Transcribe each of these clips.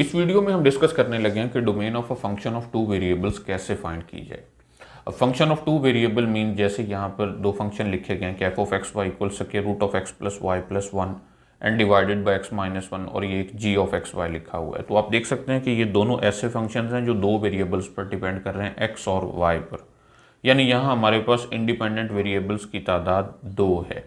इस वीडियो में हम डिस्कस करने लगे हैं कि domain of a function of two variables कैसे फाइंड की जाए। अब function of two variable mean जैसे यहाँ पर दो फंक्शन लिखे गए हैं कि F of x Y equal square root of X plus Y plus one and divided by X minus one, और ये एक जी ऑफ एक्स वाई लिखा हुआ है। तो आप देख सकते हैं कि ये दोनों ऐसे फंक्शन हैं जो दो वेरिएबल्स पर डिपेंड कर रहे हैं, एक्स और वाई पर। यानी यहाँ हमारे पास इंडिपेंडेंट वेरिएबल्स की तादाद दो है।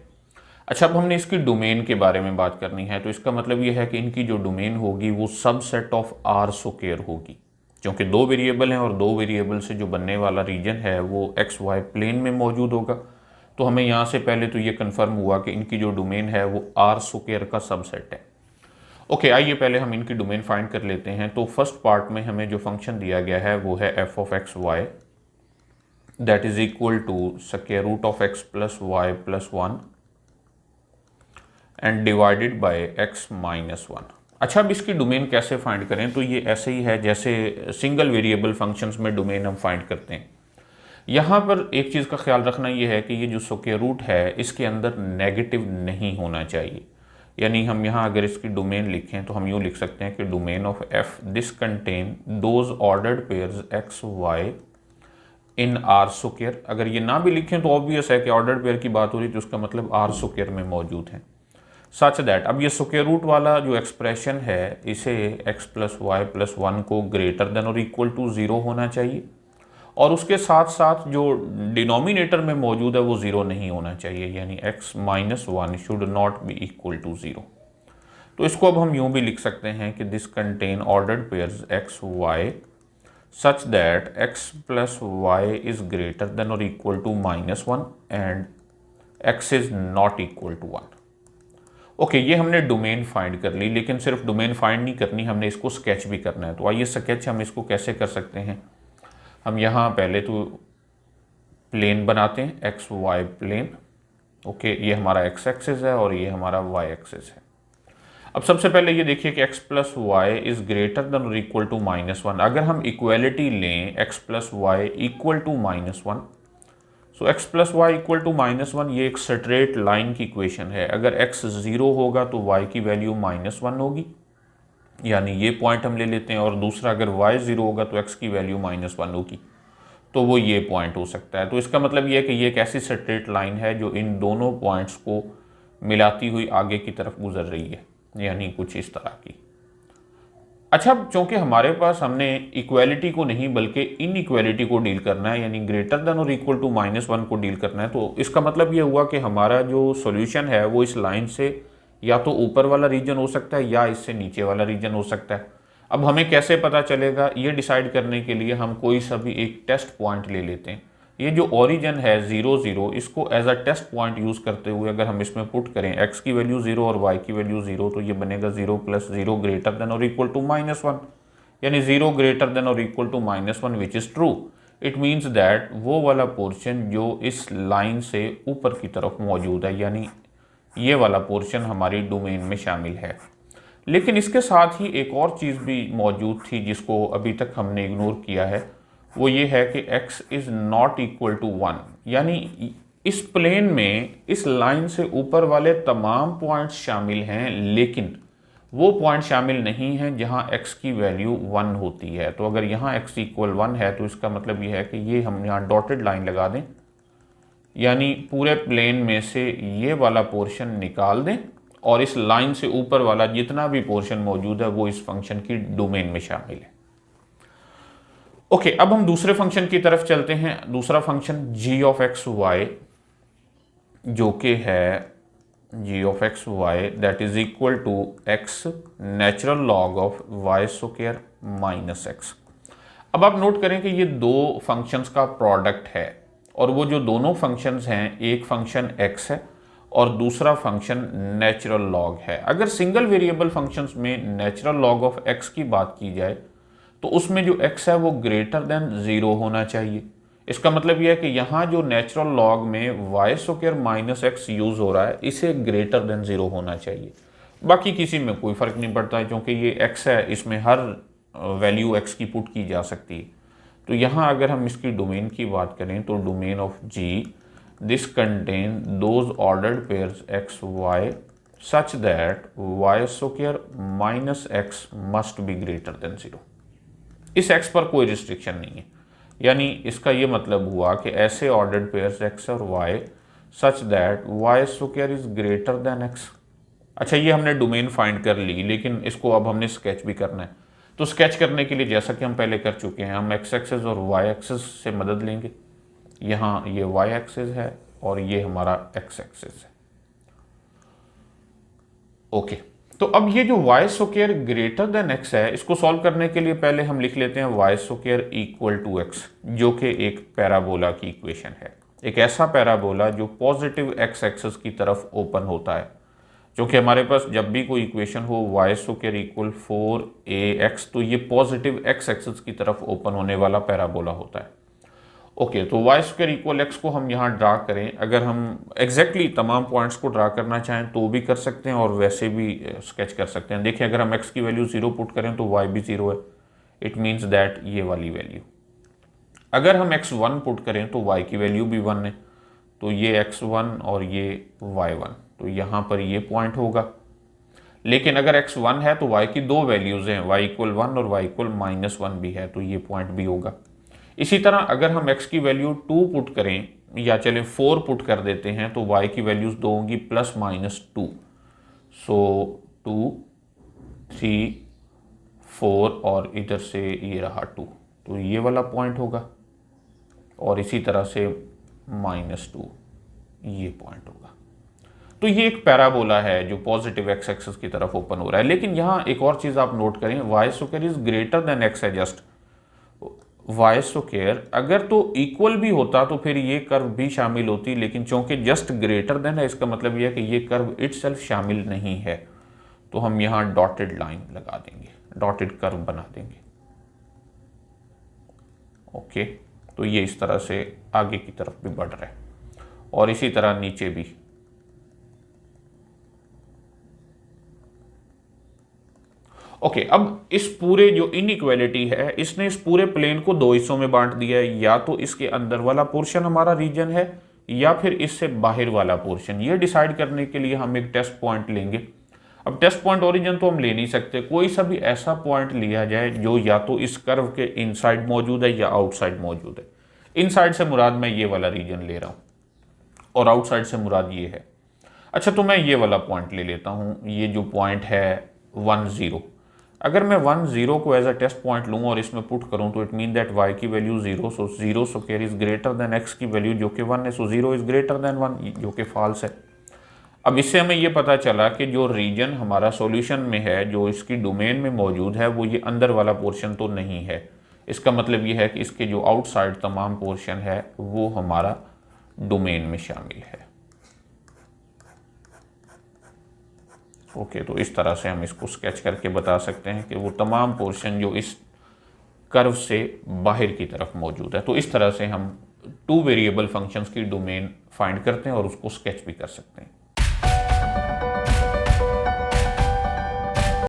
अच्छा, अब हमने इसकी डोमेन के बारे में बात करनी है। तो इसका मतलब ये है कि इनकी जो डोमेन होगी वो सबसेट ऑफ आर स्क्वायर होगी, क्योंकि दो वेरिएबल हैं और दो वेरिएबल से जो बनने वाला रीजन है वो एक्स वाई प्लेन में मौजूद होगा। तो हमें यहाँ से पहले तो ये कन्फर्म हुआ कि इनकी जो डोमेन है वो आर स्क्वायर का सबसेट है। ओके, आइए पहले हम इनकी डोमेन फाइंड कर लेते हैं। तो फर्स्ट पार्ट में हमें जो फंक्शन दिया गया है वो है F of x Y that is equal to square root of X plus Y plus one and divided by X minus one. अच्छा, अब इसकी डोमेन कैसे फाइंड करें? तो ये ऐसे ही है जैसे सिंगल वेरिएबल फंक्शंस में डोमेन हम फाइंड करते हैं। यहाँ पर एक चीज़ का ख्याल रखना ये है कि ये जो स्क्वायर रूट है इसके अंदर नेगेटिव नहीं होना चाहिए। यानी हम यहाँ अगर इसकी डोमेन लिखें तो हम यूँ लिख सकते हैं कि domain of F this contain those ordered pairs x Y in R square. अगर ये ना भी लिखें तो ऑब्वियस है कि ऑर्डर्ड पेयर की बात हो रही है, तो उसका मतलब आर स्क्वायर में मौजूद है। सच दैट अब ये स्क्वायर रूट वाला जो एक्सप्रेशन है इसे X plus Y plus one को ग्रेटर देन और इक्वल टू ज़ीरो होना चाहिए, और उसके साथ साथ जो डिनोमिनेटर में मौजूद है वो ज़ीरो नहीं होना चाहिए, यानी X minus one should not be equal to zero. तो इसको अब हम यूँ भी लिख सकते हैं कि this contain ordered pairs x Y such that x plus Y is greater than और equal to minus one and x is not equal to one. Okay, ये हमने डोमेन फाइंड कर ली, लेकिन सिर्फ डोमेन फाइंड नहीं करनी, हमने इसको स्केच भी करना है। तो आइए स्केच हम इसको कैसे कर सकते हैं। हम यहाँ पहले तो प्लेन बनाते हैं, एक्स वाई प्लेन। ओके, ये हमारा एक्स एक्सिस है और ये हमारा वाई एक्सिस है। अब सबसे पहले ये देखिए कि X plus Y is greater than और इक्वल टू माइनस वन। अगर हम इक्वलिटी लें X plus Y equal to minus one, so X plus Y equal to minus one ये एक स्ट्रेट लाइन की इक्वेशन है। अगर एक्स ज़ीरो होगा तो वाई की वैल्यू माइनस वन होगी, यानी ये पॉइंट हम ले लेते हैं। और दूसरा, अगर वाई ज़ीरो होगा तो एक्स की वैल्यू माइनस वन होगी, तो वो ये पॉइंट हो सकता है। तो इसका मतलब ये है कि ये एक ऐसी स्ट्रेट लाइन है जो इन दोनों पॉइंट्स को मिलाती हुई आगे की तरफ गुजर रही है, यानी कुछ इस तरह की। अच्छा, चूंकि हमारे पास हमने इक्वालिटी को नहीं बल्कि इनइक्वालिटी को डील करना है, यानी ग्रेटर देन और इक्वल टू माइनस वन को डील करना है, तो इसका मतलब ये हुआ कि हमारा जो सॉल्यूशन है वो इस लाइन से या तो ऊपर वाला रीजन हो सकता है या इससे नीचे वाला रीजन हो सकता है। अब हमें कैसे पता चलेगा, ये डिसाइड करने के लिए हम कोई सा भी एक टेस्ट पॉइंट ले लेते हैं। ये जो ओरिजिन है 0 0, इसको as a test point use करते हुए अगर हम इसमें पुट करें एक्स की वैल्यू 0 और वाई की वैल्यू 0, तो ये बनेगा 0 प्लस 0 ग्रेटर देन और इक्वल टू माइनस वन, यानी 0 ग्रेटर देन और equal to minus one which is true. It means that वो वाला पोर्शन जो इस लाइन से ऊपर की तरफ मौजूद है, यानी ये वाला पोर्शन हमारी डोमेन में शामिल है। लेकिन इसके साथ ही एक और चीज़ भी मौजूद थी जिसको अभी तक हमने इग्नोर किया है, वो ये है कि x is not equal to one, यानी इस प्लेन में इस लाइन से ऊपर वाले तमाम पॉइंट्स शामिल हैं, लेकिन वो पॉइंट शामिल नहीं हैं जहां x की वैल्यू वन होती है। तो अगर यहाँ x इक्वल वन है तो इसका मतलब ये है कि ये हम यहाँ डॉटेड लाइन लगा दें, यानी पूरे प्लेन में से ये वाला पोर्शन निकाल दें और इस लाइन से ऊपर वाला जितना भी पोर्शन मौजूद है वो इस फंक्शन की डोमेन में शामिल है। ओके, अब हम दूसरे फंक्शन की तरफ चलते हैं। दूसरा function g of x y, जो कि है g of x Y that is equal to x natural log of y square minus x. अब आप नोट करें कि ये दो फंक्शंस का प्रोडक्ट है, और वो जो दोनों फंक्शंस हैं, एक फंक्शन x है और दूसरा फंक्शन नेचुरल लॉग है। अगर सिंगल वेरिएबल फंक्शंस में नेचुरल लॉग ऑफ x की बात की जाए तो उसमें जो x है वो ग्रेटर देन ज़ीरो होना चाहिए। इसका मतलब यह है कि यहाँ जो नेचुरल लॉग में Y square minus X use हो रहा है इसे ग्रेटर देन ज़ीरो होना चाहिए। बाकी किसी में कोई फ़र्क नहीं पड़ता है, क्योंकि ये x है, इसमें हर वैल्यू x की पुट की जा सकती है। तो यहाँ अगर हम इसकी डोमेन की बात करें तो domain of G this contain those ordered pairs x Y such that Y square minus X must be greater than 0। इस x पर कोई रिस्ट्रिक्शन नहीं है, यानी इसका ये मतलब हुआ कि ऐसे ऑर्डर्ड पेयर्स x और y such that Y square is greater than x। अच्छा, ये हमने डोमेन फाइंड कर ली, लेकिन इसको अब हमने स्केच भी करना है। तो स्केच करने के लिए जैसा कि हम पहले कर चुके हैं, हम x एक्सिस और y एक्सिस से मदद लेंगे। यहाँ ये y एक्सिस है और ये हमारा x एक्सिस है। ओके, तो अब ये जो Y square greater than X है, इसको सॉल्व करने के लिए पहले हम लिख लेते हैं Y square equal to X, जो कि एक पैराबोला की इक्वेशन है। एक ऐसा पैराबोला जो पॉजिटिव एक्स एक्सिस की तरफ ओपन होता है, जो कि हमारे पास जब भी कोई इक्वेशन हो वाई स्क्वायर इक्वल 4ax, तो ये पॉजिटिव एक्स एक्सिस की तरफ ओपन होने वाला पैराबोला होता है। ओके, तो वाई स्क्वायर इक्वल एक्स को हम यहाँ ड्रा करें। अगर हम एग्जैक्टली तमाम पॉइंट्स को ड्रा करना चाहें तो भी कर सकते हैं और वैसे भी स्केच कर सकते हैं। देखिए, अगर हम एक्स की वैल्यू 0 पुट करें तो वाई भी 0 है, इट मीन्स दैट ये वाली वैल्यू। अगर हम x1 पुट करें तो y की वैल्यू भी 1 है, तो ये x1 और ये y1, तो यहाँ पर ये पॉइंट होगा। लेकिन अगर x1 है तो y की दो वैल्यूज़ हैं, y इक्वल 1 और y इक्वल -1 भी है, तो ये पॉइंट भी होगा। इसी तरह अगर हम x की वैल्यू 2 पुट करें, या चले 4 पुट कर देते हैं, तो y की वैल्यूज़ दो होंगी +-2। सो 2, 3, 4 और इधर से ये रहा 2, तो ये वाला पॉइंट होगा। और इसी तरह से -2 ये पॉइंट होगा। तो ये एक पैराबोला है जो पॉजिटिव एक्स एक्सिस की तरफ ओपन हो रहा है। लेकिन यहाँ एक और चीज़ आप नोट करें, Y square is greater than X है। जस्ट वाई स्क्वायर अगर तो इक्वल भी होता तो फिर ये कर्व भी शामिल होती, लेकिन चूंकि जस्ट ग्रेटर देन है, इसका मतलब यह है कि ये कर्व इटसेल्फ शामिल नहीं है। तो हम यहाँ डॉटेड लाइन लगा देंगे, डॉटेड कर्व बना देंगे। ओके, तो ये इस तरह से आगे की तरफ भी बढ़ रहा है और इसी तरह नीचे भी। ओके, अब इस पूरे जो इनइक्वालिटी है, इसने इस पूरे प्लेन को दो हिस्सों में बांट दिया है। या तो इसके अंदर वाला पोर्शन हमारा रीजन है या फिर इससे बाहर वाला पोर्शन। ये डिसाइड करने के लिए हम एक टेस्ट पॉइंट लेंगे। अब टेस्ट पॉइंट ओरिजिन तो हम ले नहीं सकते, कोई सा भी ऐसा पॉइंट लिया जाए जो या तो इस कर्व के इनसाइड मौजूद है या आउटसाइड मौजूद है। इनसाइड से मुराद मैं ये वाला रीजन ले रहा हूँ और आउटसाइड से मुराद ये है। अच्छा, तो मैं ये वाला पॉइंट ले लेता हूँ, ये जो पॉइंट है 1, 0। अगर मैं 1, 0 को एज अ टेस्ट पॉइंट लूँ और इसमें पुट करूँ तो इट मीन दैट y की value 0, so 0 square is greater than x की वैल्यू जो कि 1 है, सो 0 इज ग्रेटर देन 1 जो कि फॉल्स है। अब इससे हमें ये पता चला कि जो रीजन हमारा सॉल्यूशन में है, जो इसकी डोमेन में मौजूद है, वो ये अंदर वाला पोर्शन तो नहीं है। इसका मतलब ये है कि इसके जो आउटसाइड तमाम पोर्शन है वो हमारा डोमेन में शामिल है। ओके, तो इस तरह से हम इसको स्केच करके बता सकते हैं कि वो तमाम पोर्शन जो इस कर्व से बाहर की तरफ मौजूद है। तो इस तरह से हम 2 वेरिएबल फंक्शंस की डोमेन फाइंड करते हैं और उसको स्केच भी कर सकते हैं।